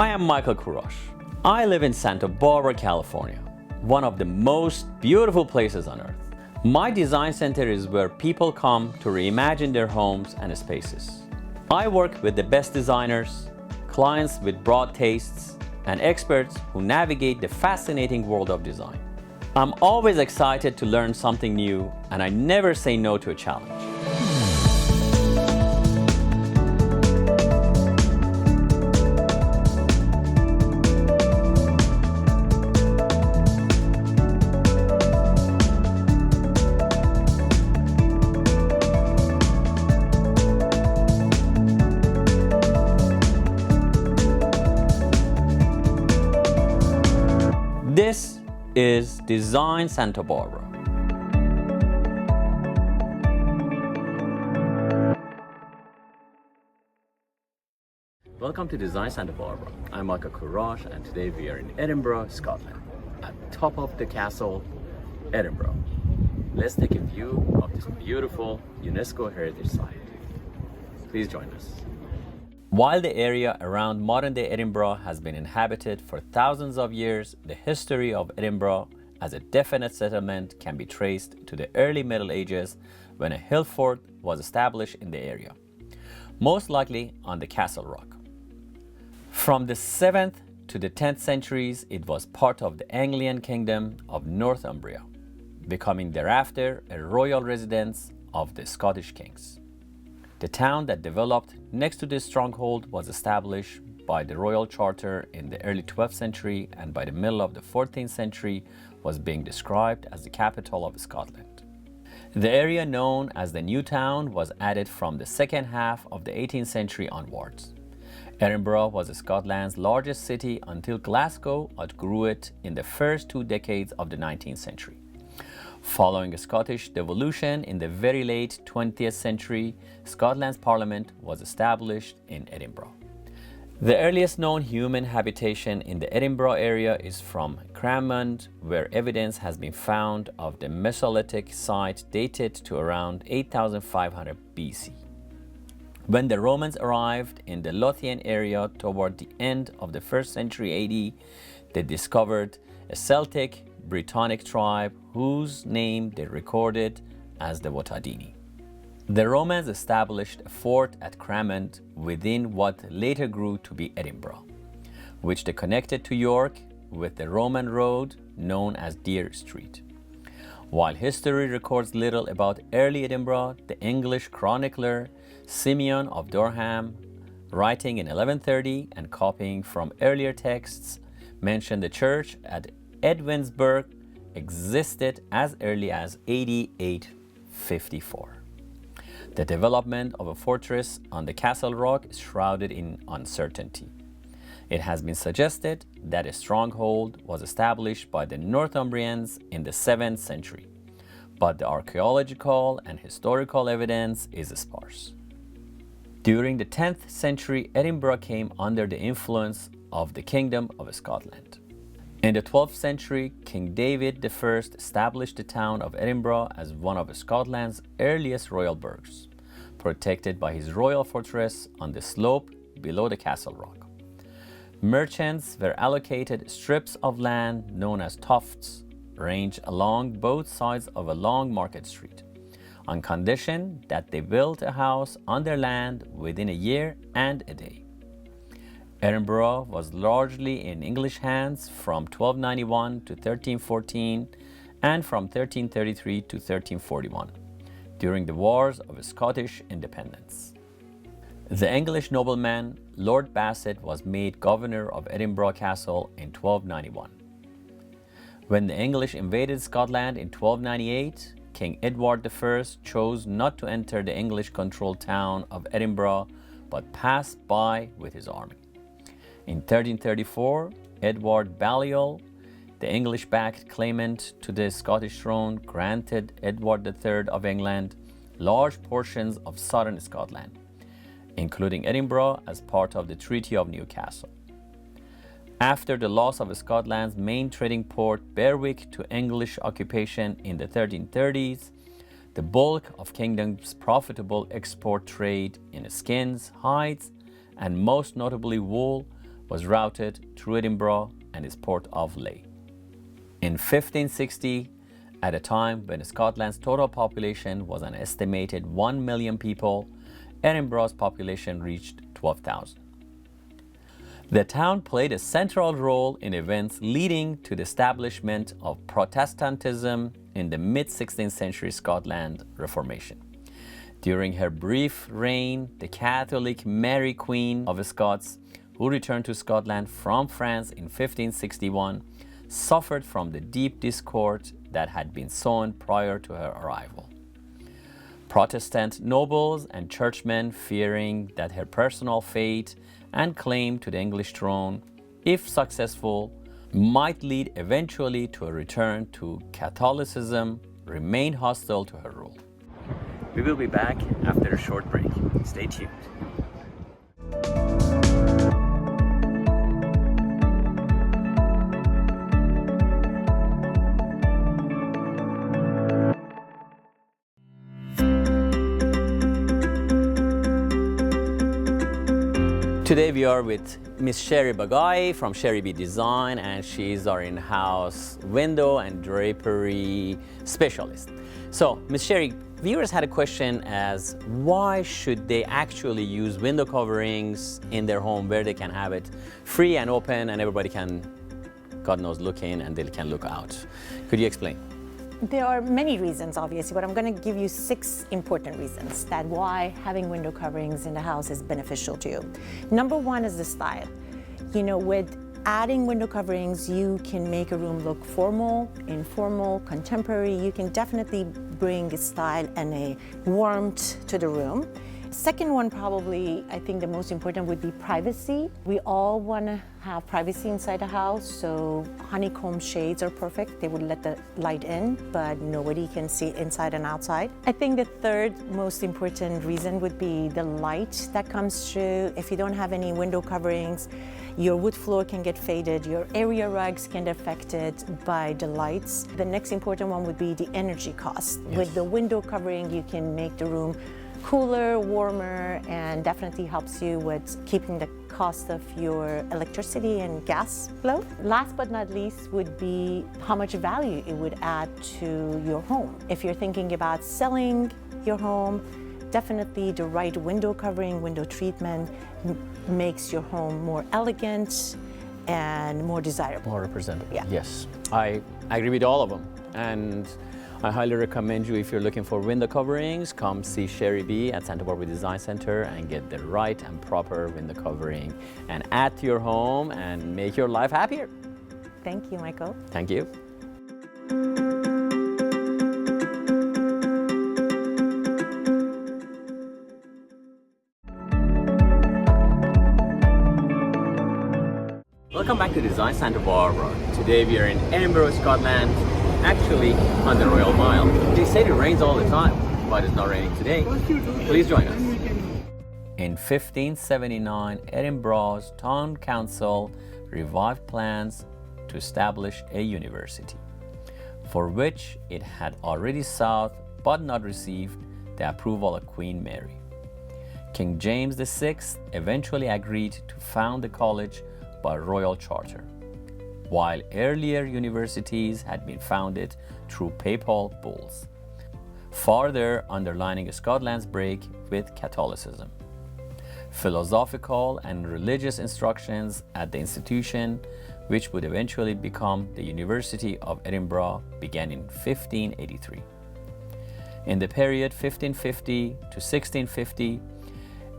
I am Michael Kurosh. I live in Santa Barbara, California, one of the most beautiful places on earth. My design center is where people come to reimagine their homes and spaces. I work with the best designers, clients with broad tastes, and experts who navigate the fascinating world of design. I'm always excited to learn something new, and I never say no to a challenge. This is Design Santa Barbara. Welcome to Design Santa Barbara. I'm Michael Kurosh, and today we are in Edinburgh, Scotland, at top of the castle, Edinburgh. Let's take a view of this beautiful UNESCO heritage site. Please join us. While the area around modern-day Edinburgh has been inhabited for thousands of years, the history of Edinburgh as a definite settlement can be traced to the early Middle Ages when a hill fort was established in the area, most likely on the Castle Rock. From the 7th to the 10th centuries, it was part of the Anglian Kingdom of Northumbria, becoming thereafter a royal residence of the Scottish kings. The town that developed next to this stronghold was established by the royal charter in the early 12th century, and by the middle of the 14th century was being described as the capital of Scotland. The area known as the New Town was added from the second half of the 18th century onwards. Edinburgh was Scotland's largest city until Glasgow outgrew it in the first 2 decades of the 19th century. Following a Scottish devolution in the very late 20th century, Scotland's Parliament was established in Edinburgh. The earliest known human habitation in the Edinburgh area is from Cramond, where evidence has been found of the Mesolithic site dated to around 8500 BC. When the Romans arrived in the Lothian area toward the end of the 1st century AD, they discovered a Celtic Brittonic tribe whose name they recorded as the Votadini. The Romans established a fort at Cramond within what later grew to be Edinburgh, which they connected to York with the Roman road known as Deer Street. While history records little about early Edinburgh, the English chronicler Simeon of Durham, writing in 1130 and copying from earlier texts, mentioned the church at Edwinsburg existed as early as AD 854. The development of a fortress on the Castle Rock is shrouded in uncertainty. It has been suggested that a stronghold was established by the Northumbrians in the 7th century, but the archaeological and historical evidence is sparse. During the 10th century, Edinburgh came under the influence of the Kingdom of Scotland. In the 12th century, King David I established the town of Edinburgh as one of Scotland's earliest royal burghs, protected by his royal fortress on the slope below the Castle Rock. Merchants were allocated strips of land known as tofts, ranged along both sides of a long market street, on condition that they built a house on their land within a year and a day. Edinburgh was largely in English hands from 1291 to 1314 and from 1333 to 1341, during the Wars of Scottish Independence. The English nobleman Lord Bassett was made governor of Edinburgh Castle in 1291. When the English invaded Scotland in 1298, King Edward I chose not to enter the English-controlled town of Edinburgh, but passed by with his army. In 1334, Edward Balliol, the English-backed claimant to the Scottish throne, granted Edward III of England large portions of southern Scotland, including Edinburgh, as part of the Treaty of Newcastle. After the loss of Scotland's main trading port, Berwick, to English occupation in the 1330s, the bulk of kingdom's profitable export trade in skins, hides, and most notably wool was routed through Edinburgh and its port of Leigh. In 1560, at a time when Scotland's total population was an estimated 1 million people, Edinburgh's population reached 12,000. The town played a central role in events leading to the establishment of Protestantism in the mid-16th century Scotland Reformation. During her brief reign, the Catholic Mary Queen of Scots, who returned to Scotland from France in 1561, suffered from the deep discord that had been sown prior to her arrival. Protestant nobles and churchmen, fearing that her personal fate and claim to the English throne, if successful, might lead eventually to a return to Catholicism, remained hostile to her rule. We will be back after a short break. Stay tuned. Today we are with Miss Sherry Bagai from Sherry B Design, and she's our in-house window and drapery specialist. So, Miss Sherry, viewers had a question as why should they actually use window coverings in their home where they can have it free and open and everybody can, God knows, look in and they can look out. Could you explain? There are many reasons, obviously, but I'm going to give you 6 important reasons that why having window coverings in the house is beneficial to you. Number 1 is the style. You know, with adding window coverings, you can make a room look formal, informal, contemporary. You can definitely bring a style and a warmth to the room. Second one, probably, I think the most important would be privacy. We all want to have privacy inside the house, so honeycomb shades are perfect. They would let the light in, but nobody can see inside and outside. I think the third most important reason would be the light that comes through. If you don't have any window coverings, your wood floor can get faded, your area rugs can get affected by the lights. The next important one would be the energy cost. Yes. With the window covering, you can make the room cooler, warmer, and definitely helps you with keeping the cost of your electricity and gas low. Last but not least would be how much value it would add to your home. If you're thinking about selling your home, definitely the right window covering, window treatment makes your home more elegant and more desirable. More representative. Yeah. Yes, I agree with all of them. And I highly recommend you, if you're looking for window coverings, come see Sherry B at Santa Barbara Design Center and get the right and proper window covering and add to your home and make your life happier. Thank you, Michael. Thank you. Welcome back to Design Santa Barbara. Today we are in Edinburgh, Scotland, actually on the Royal Mile. They say it rains all the time, but it's not raining today. Please join us. In 1579, Edinburgh's town council revived plans to establish a university, for which it had already sought but not received the approval of Queen Mary. King James VI eventually agreed to found the college by royal charter, while earlier universities had been founded through papal bulls, further underlining Scotland's break with Catholicism. Philosophical and religious instructions at the institution, which would eventually become the University of Edinburgh, began in 1583. In the period 1550 to 1650,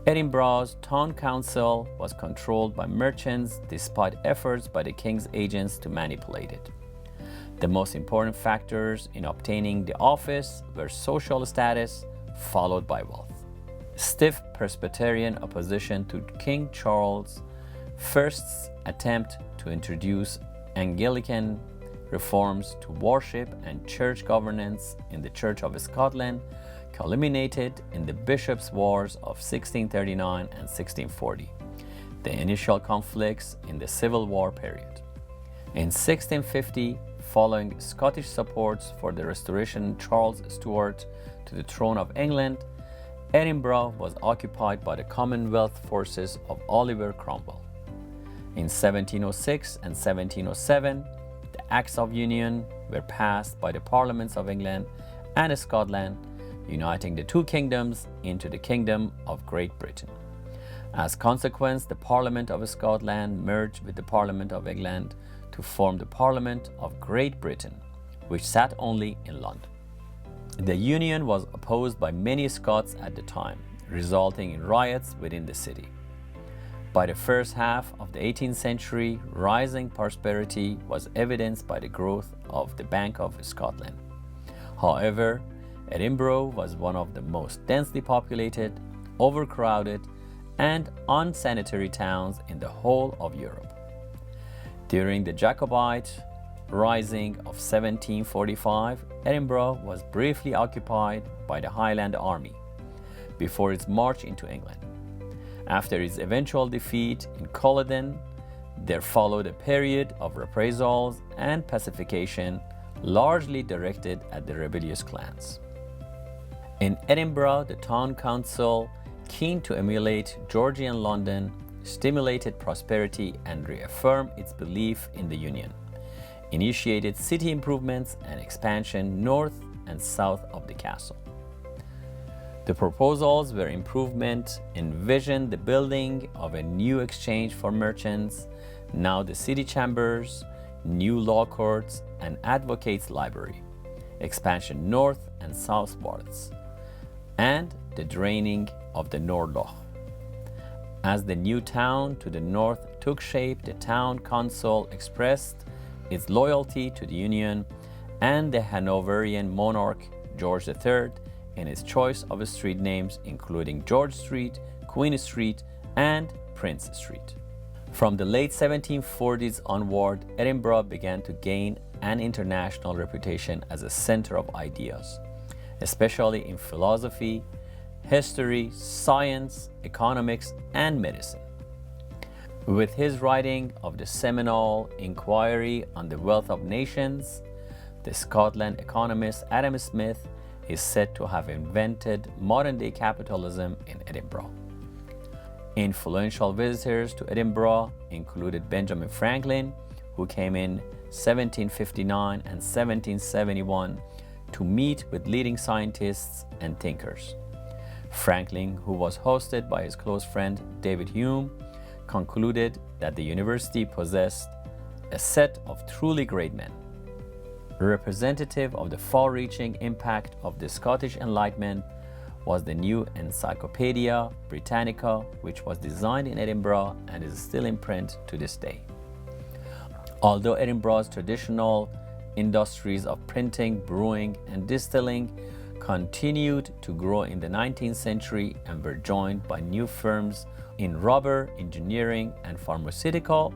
Edinburgh's town council was controlled by merchants despite efforts by the king's agents to manipulate it. The most important factors in obtaining the office were social status, followed by wealth. Stiff Presbyterian opposition to King Charles I's attempt to introduce Anglican reforms to worship and church governance in the Church of Scotland culminated in the Bishops' Wars of 1639 and 1640, the initial conflicts in the Civil War period. In 1650, following Scottish supports for the restoration of Charles Stuart to the throne of England, Edinburgh was occupied by the Commonwealth forces of Oliver Cromwell. In 1706 and 1707, the Acts of Union were passed by the Parliaments of England and Scotland, uniting the two kingdoms into the Kingdom of Great Britain. As consequence, the Parliament of Scotland merged with the Parliament of England to form the Parliament of Great Britain, which sat only in London. The union was opposed by many Scots at the time, resulting in riots within the city. By the first half of the 18th century, rising prosperity was evidenced by the growth of the Bank of Scotland. However, Edinburgh was one of the most densely populated, overcrowded, and unsanitary towns in the whole of Europe. During the Jacobite Rising of 1745, Edinburgh was briefly occupied by the Highland Army before its march into England. After its eventual defeat in Culloden, there followed a period of reprisals and pacification, largely directed at the rebellious clans. In Edinburgh, the town council, keen to emulate Georgian London, stimulated prosperity and reaffirmed its belief in the Union, initiated city improvements and expansion north and south of the castle. The proposals were improvement envisioned the building of a new exchange for merchants, now the city chambers, new law courts, and advocates' library, expansion north and southwards, and the draining of the Nordloch. As the new town to the north took shape, the town council expressed its loyalty to the Union and the Hanoverian monarch George III in its choice of street names, including George Street, Queen Street, and Prince Street. From the late 1740s onward, Edinburgh began to gain an international reputation as a center of ideas, especially in philosophy, history, science, economics, and medicine. With his writing of the seminal Inquiry on the Wealth of Nations, the Scotland economist Adam Smith is said to have invented modern-day capitalism in Edinburgh. Influential visitors to Edinburgh included Benjamin Franklin, who came in 1759 and 1771 to meet with leading scientists and thinkers. Franklin, who was hosted by his close friend David Hume, concluded that the university possessed a set of truly great men. Representative of the far-reaching impact of the Scottish Enlightenment was the new Encyclopaedia Britannica, which was designed in Edinburgh and is still in print to this day. Although Edinburgh's traditional industries of printing, brewing, and distilling continued to grow in the 19th century and were joined by new firms in rubber, engineering, and pharmaceutical,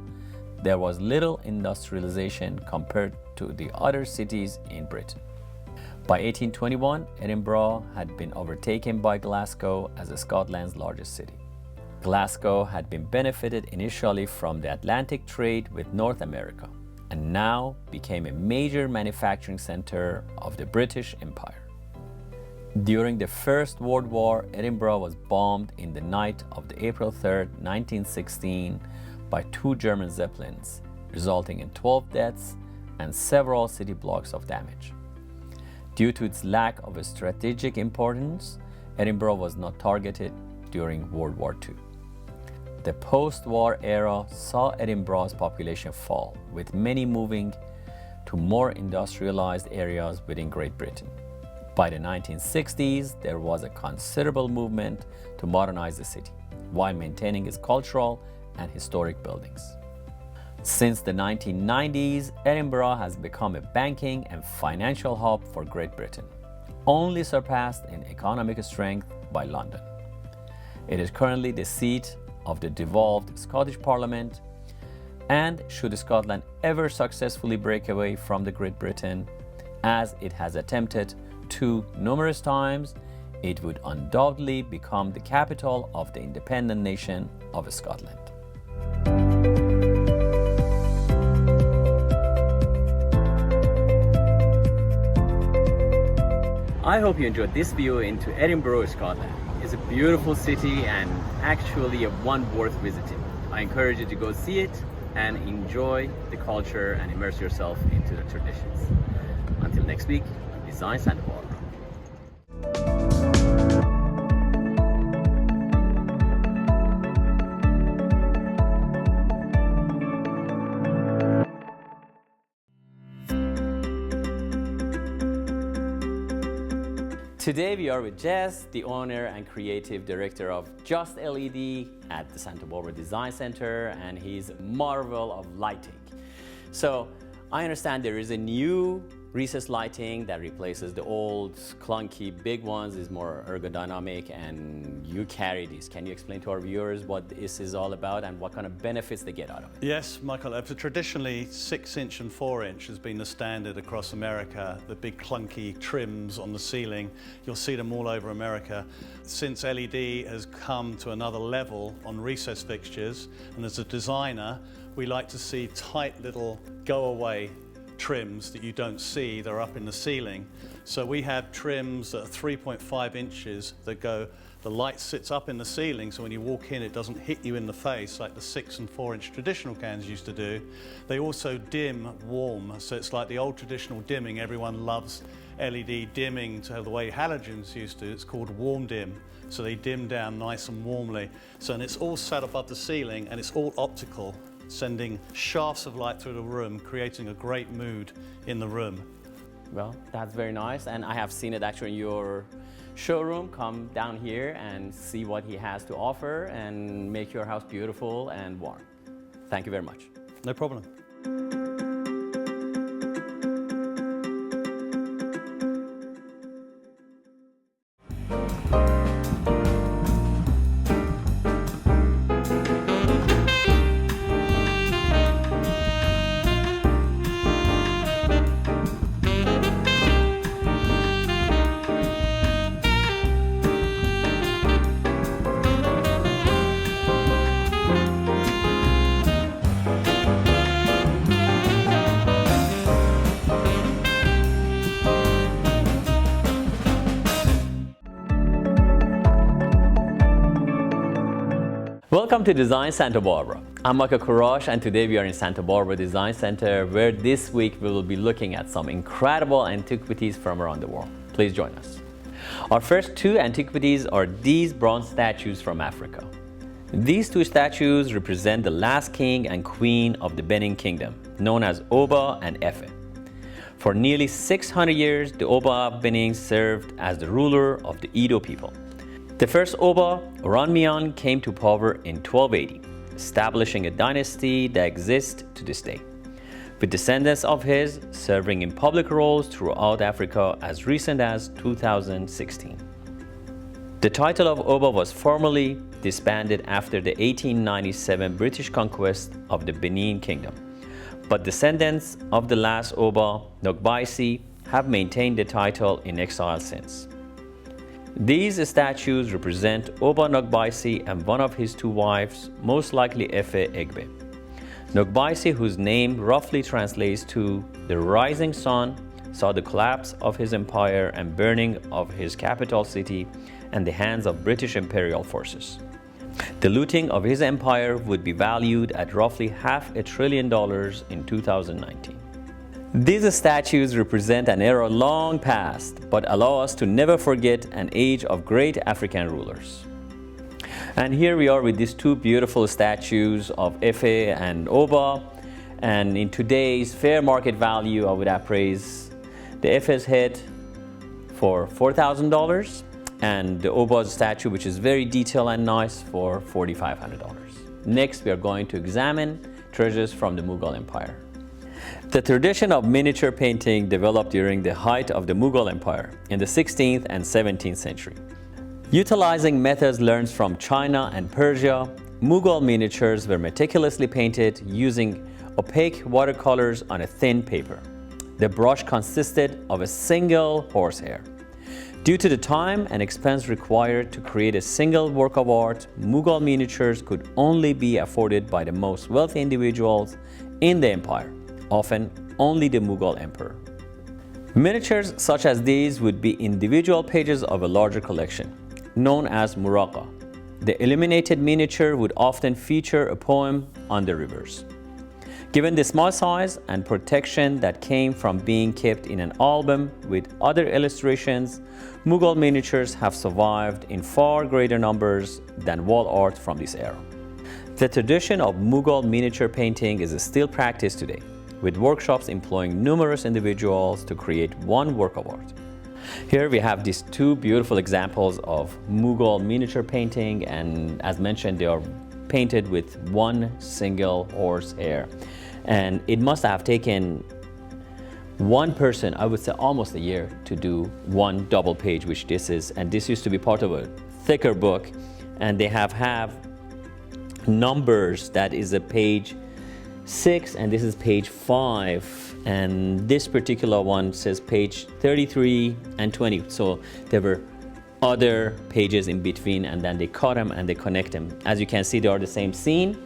there was little industrialization compared to the other cities in Britain. By 1821, Edinburgh had been overtaken by Glasgow as Scotland's largest city. Glasgow had been benefited initially from the Atlantic trade with North America and now became a major manufacturing center of the British Empire. During the First World War, Edinburgh was bombed in the night of the April 3, 1916 by two German Zeppelins, resulting in 12 deaths and several city blocks of damage. Due to its lack of a strategic importance, Edinburgh was not targeted during World War II. The post-war era saw Edinburgh's population fall, with many moving to more industrialized areas within Great Britain. By the 1960s, there was a considerable movement to modernize the city, while maintaining its cultural and historic buildings. Since the 1990s, Edinburgh has become a banking and financial hub for Great Britain, only surpassed in economic strength by London. It is currently the seat of the devolved Scottish Parliament, and should Scotland ever successfully break away from the Great Britain, as it has attempted to numerous times, it would undoubtedly become the capital of the independent nation of Scotland. I hope you enjoyed this video into Edinburgh, Scotland. It's a beautiful city and actually a one worth visiting. I encourage you to go see it and enjoy the culture and immerse yourself into the traditions. Until next week, Design Santa Barbara. Today we are with Jess, the owner and creative director of Just LED at the Santa Barbara Design Center, and he's a marvel of lighting. So I understand there is a new recessed lighting that replaces the old clunky big ones, is more ergodynamic, and you carry these. Can you explain to our viewers what this is all about and what kind of benefits they get out of it? Yes, Michael. Traditionally, 6-inch and 4-inch has been the standard across America. The big clunky trims on the ceiling, you'll see them all over America. Since LED has come to another level on recessed fixtures, and as a designer, we like to see tight little go-away trims that you don't see, they're up in the ceiling. So we have trims that are 3.5 inches that go, the light sits up in the ceiling, so when you walk in it doesn't hit you in the face like the 6 and 4-inch traditional cans used to do. They also dim warm, so it's like the old traditional dimming. Everyone loves LED dimming to the way halogens used to. It's called warm dim, so they dim down nice and warmly. So, and it's all sat above the ceiling and it's all optical, sending shafts of light through the room, creating a great mood in the room. Well, that's very nice, and I have seen it actually in your showroom. Come down here and see what he has to offer and make your house beautiful and warm. Thank you very much. No problem. Welcome to Design Santa Barbara. I'm Michael Kurash, and today we are in Santa Barbara Design Center, where this week we will be looking at some incredible antiquities from around the world. Please join us. Our first two antiquities are these bronze statues from Africa. These two statues represent the last king and queen of the Benin Kingdom, known as Oba and Efe. For nearly 600 years, the Oba of Benin served as the ruler of the Edo people. The first Oba, Oranmiyan, came to power in 1280, establishing a dynasty that exists to this day, with descendants of his serving in public roles throughout Africa as recent as 2016. The title of Oba was formally disbanded after the 1897 British conquest of the Benin Kingdom, but descendants of the last Oba, Nogbaisi, have maintained the title in exile since. These statues represent Oba Nogbaisi and one of his two wives, most likely Efe Egbe. Nogbaisi, whose name roughly translates to the rising sun, saw the collapse of his empire and burning of his capital city in the hands of British imperial forces. The looting of his empire would be valued at roughly $500 billion in 2019. These statues represent an era long past, but allow us to never forget an age of great African rulers. And here we are with these two beautiful statues of Efe and Oba, and in today's fair market value, I would appraise the Efe's head for $4,000 and the Oba's statue, which is very detailed and nice, for $4,500. Next, we are going to examine treasures from the Mughal Empire. The tradition of miniature painting developed during the height of the Mughal Empire in the 16th and 17th century. Utilizing methods learned from China and Persia, Mughal miniatures were meticulously painted using opaque watercolors on a thin paper. The brush consisted of a single horsehair. Due to the time and expense required to create a single work of art, Mughal miniatures could only be afforded by the most wealthy individuals in the empire, often only the Mughal emperor. Miniatures such as these would be individual pages of a larger collection, known as muraqa. The illuminated miniature would often feature a poem on the rivers. Given the small size and protection that came from being kept in an album with other illustrations, Mughal miniatures have survived in far greater numbers than wall art from this era. The tradition of Mughal miniature painting is still practiced today, with workshops employing numerous individuals to create one work of art. Here we have these two beautiful examples of Mughal miniature painting, and as mentioned, they are painted with one single horsehair. And it must have taken one person, I would say almost a year, to do one double page, which this is. And this used to be part of a thicker book, and they have numbers. That is a page 6, and this is page 5, and this particular one says page 33 and 20. So there were other pages in between, and then they cut them and they connect them. As you can see, they are the same scene,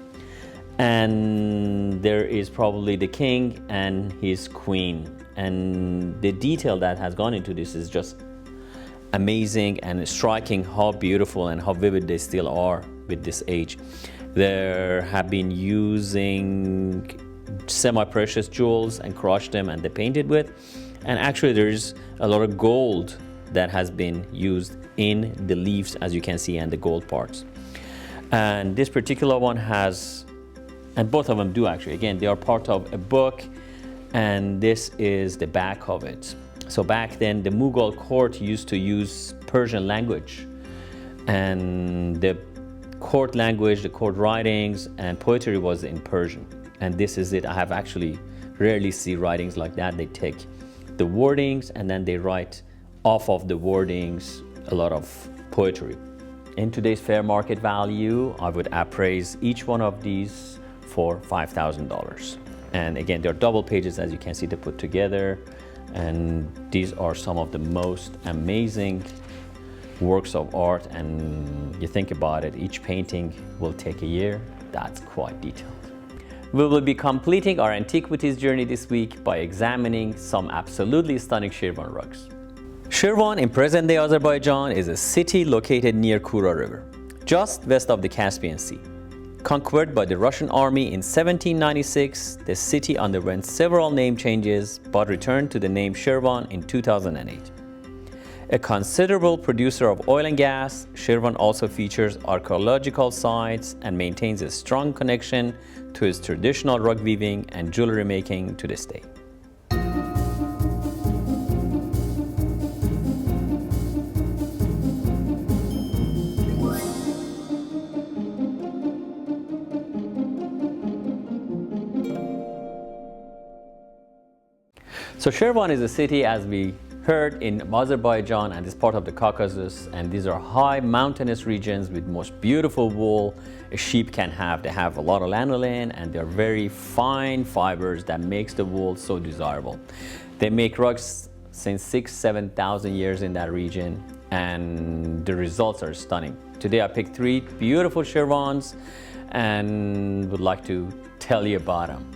and there is probably the king and his queen, and the detail that has gone into this is just amazing and striking, how beautiful and how vivid they still are with this age. There have been using semi-precious jewels and crushed them and they painted with, and actually there's a lot of gold that has been used in the leaves, as you can see, and the gold parts. And this particular one has, and both of them do actually, again, they are part of a book, and this is the back of it. So back then the Mughal court used to use Persian language, and the court language, the court writings and poetry was in Persian. And this is it. I have actually rarely see writings like that. They take the wordings and then they write off of the wordings a lot of poetry. In today's fair market value, I would appraise each one of these for $5,000. And again, they're double pages, as you can see, they're put together. And these are some of the most amazing works of art, and you think about it, each painting will take a year. That's quite detailed. We will be completing our antiquities journey this week by examining some absolutely stunning Shirvan rugs. Shirvan in present-day Azerbaijan is a city located near Kura River, just west of the Caspian Sea. Conquered by the Russian army in 1796, the city underwent several name changes but returned to the name Shirvan in 2008. A considerable producer of oil and gas, Shirvan also features archaeological sites and maintains a strong connection to its traditional rug weaving and jewelry making to this day. So Shirvan is a city, as we heard, in Azerbaijan, and is part of the Caucasus, and these are high mountainous regions with most beautiful wool a sheep can have. They have a lot of lanolin, and they're very fine fibers that makes the wool so desirable. They make rugs since 6,000–7,000 years in that region, and the results are stunning. Today I picked 3 beautiful Shirvans and would like to tell you about them.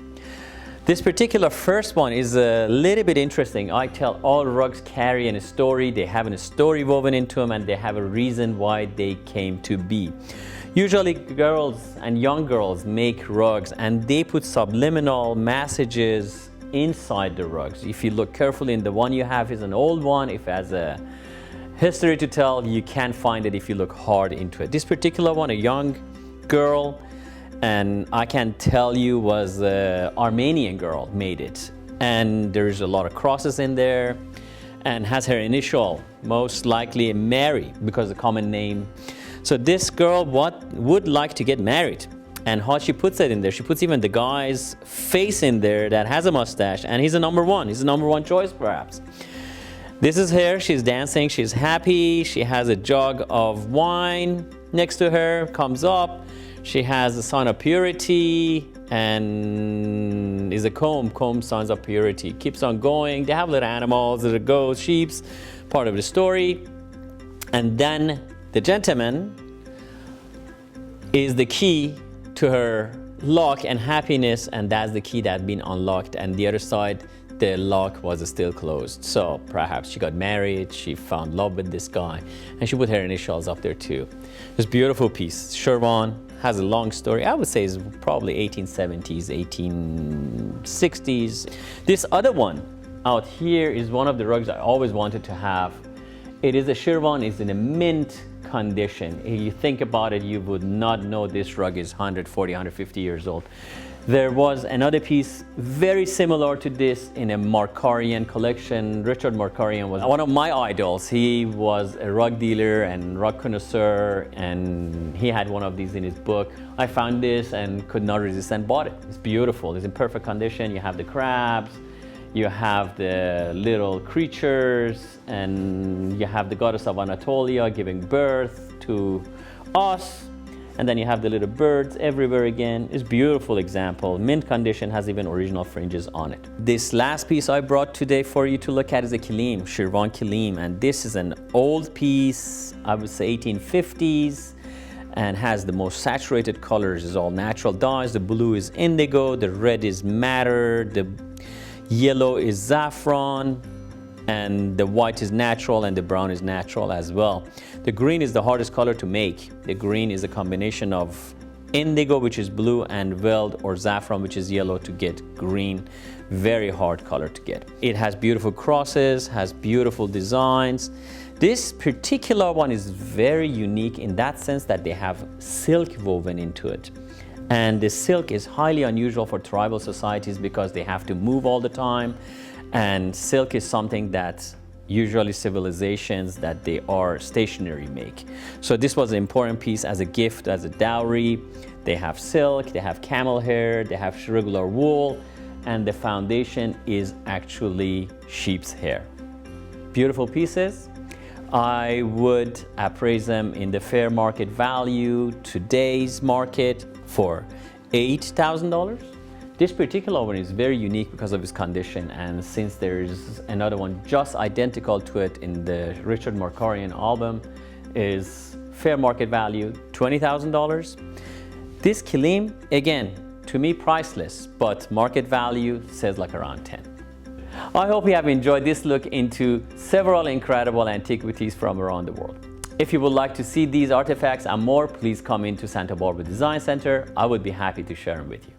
This particular first one is a little bit interesting. I tell all rugs carry a story. They have a story woven into them, and they have a reason why they came to be. Usually girls and young girls make rugs, and they put subliminal messages inside the rugs. If you look carefully, in the one you have is an old one. If it has a history to tell, you can't find it if you look hard into it. This particular one, a young girl, and I can tell you was an Armenian girl made it, and there's a lot of crosses in there, and has her initial, most likely Mary, because the common name. So this girl would like to get married, and how she puts it in there, she puts even the guy's face in there that has a mustache, and he's a number one. He's a number one choice perhaps. This is her. She's dancing, she's happy, she has a jug of wine next to her, comes up. She has the sign of purity and is a comb signs of purity. Keeps on going. They have little animals, little goats, sheep, part of the story. And then the gentleman is the key to her luck and happiness, and that's the key that's been unlocked. And the other side, the lock was still closed. So perhaps she got married, she found love with this guy, and she put her initials up there too. This beautiful piece. Sherwan has a long story. I would say it's probably 1870s, 1860s. This other one out here is one of the rugs I always wanted to have. It is a Sherwan, it's in a mint condition. If you think about it, you would not know this rug is 140, 150 years old. There was another piece very similar to this in a Markarian collection. Richard Markarian was one of my idols. He was a rug dealer and rug connoisseur, and he had one of these in his book. I found this and could not resist and bought it. It's beautiful, it's in perfect condition. You have the crabs, you have the little creatures, and you have the goddess of Anatolia giving birth to us. And then you have the little birds everywhere again. It's a beautiful example. Mint condition, has even original fringes on it. This last piece I brought today for you to look at is a kilim, Sherwan kilim. And this is an old piece, I would say 1850s, and has the most saturated colors. It's all natural dyes. The blue is indigo, the red is madder, the yellow is saffron, and the white is natural and the brown is natural as well. The green is the hardest color to make. The green is a combination of indigo, which is blue, and veld or saffron, which is yellow, to get green. Very hard color to get. It has beautiful crosses, has beautiful designs. This particular one is very unique in that sense that they have silk woven into it. And the silk is highly unusual for tribal societies because they have to move all the time. And silk is something that usually civilizations that they are stationary make. So this was an important piece as a gift, as a dowry. They have silk, they have camel hair, they have regular wool, and the foundation is actually sheep's hair. Beautiful pieces. I would appraise them in the fair market value, today's market, for $8,000. This particular one is very unique because of its condition, and since there's another one just identical to it in the Richard Markarian album, is fair market value $20,000. This kilim, again, to me priceless, but market value says like around 10. I hope you have enjoyed this look into several incredible antiquities from around the world. If you would like to see these artifacts and more, please come into Santa Barbara Design Center. I would be happy to share them with you.